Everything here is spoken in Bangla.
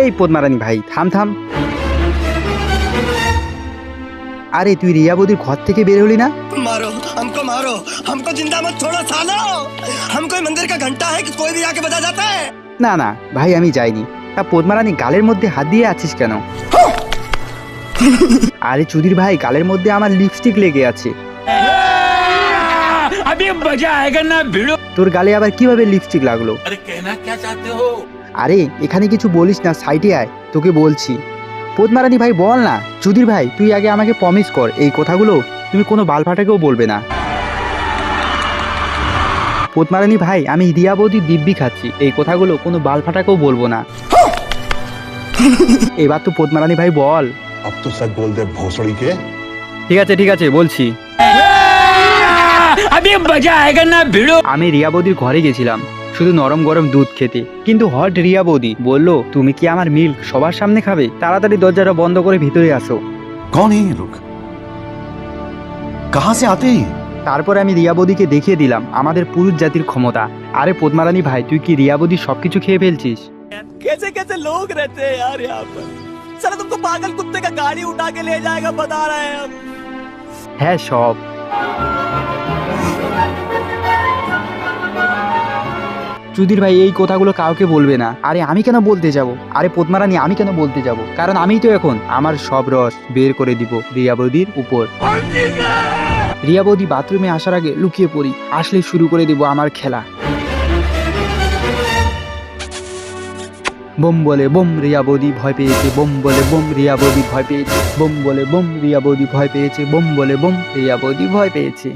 এই পদ্মারানী ভাই থাম থাম। আরে তুই রিয়া বৌদির ঘর থেকে বের হলি না? मारो हमको जिंदा मत छोड़ो सालो। हम कोई मंदिर का घंटा है कि कोई भी आके बजा जाता है। না না ভাই আমি যাইনি। তা পদ্মারানী গালের মধ্যে হাত দিয়ে আছিস কেন? আরে চুদির ভাই গালের মধ্যে আমার লিপস্টিক লেগে আছে। अभी मजा आएगा ना भिड़ो। তোর গালে আবার কিভাবে লিপস্টিক লাগলো? अरे कहना क्या चाहते हो? আরে এখানে কিছু বলিস না, সাইডে আয়, তোকে বলছি। পদ্মারানী ভাই বল না। চুদির ভাই তুই আগে আমাকে প্রমিস কর এই কথাগুলো তুমি কোনো বালফাটাকেও বলবে না। পদ্মারানী ভাই আমি রিয়া বৌদি দিব্যি খাচ্ছি, এই কথাগুলো কোনো বালফাটাকেও বলবো না। এবার তো পদ্মারানী ভাই বল। अब तो सच बोल दे भोसड़ी के। ঠিক আছে বলছি। अभी मजा आएगा ना भिड़ो। আমি রিয়া বৌদির ঘরে গেছিলাম শুধু নরম গরম দুধ খেতে, কিন্তু হট রিয়া বৌদি বললো তুমি কি আমার মিল্ক সবার সামনে খাবে? তাড়াতাড়ি দরজাটা বন্ধ করে ভিতরে আসো। कौन है ये लोग? कहाँ से आते हैं? তারপর আমি রিয়া বৌদিকে দেখিয়ে দিলাম আমাদের পুরুষ জাতির ক্ষমতা। আরে পদ্মারানী ভাই তুই কি রিয়া বৌদি সবকিছু খেয়ে ফেলছিস? कैसे कैसे लोग रहते हैं यार यहाँ पर। साला तुमको पागल कुत्ते का गाड़ी उठा के ले जाएगा बता रहे हैं हम। হ্যাঁ সব। চুদির ভাই এই কথাগুলো কাউকে বলবে না। আরে আমি কেন বলতে যাব? আরে পদ্মারানী আমি কেন বলতে যাব? কারণ আমিই তো এখন আমার সব রস বের করে দিব রিয়া বৌদির উপর। রিয়া বৌদি বাথরুমে আসার আগে লুকিয়ে পড়ি, আসলে শুরু করে দিব আমার খেলা। বোম বলে বোম রিয়া বৌদি ভয় পেয়েছে, বোম বলে বোম রিয়া বৌদি ভয় পেয়েছে, বোম বলে বোম রিয়া বৌদি ভয় পেয়েছে, বোম বলে বোম রিয়া বৌদি ভয় পেয়েছে।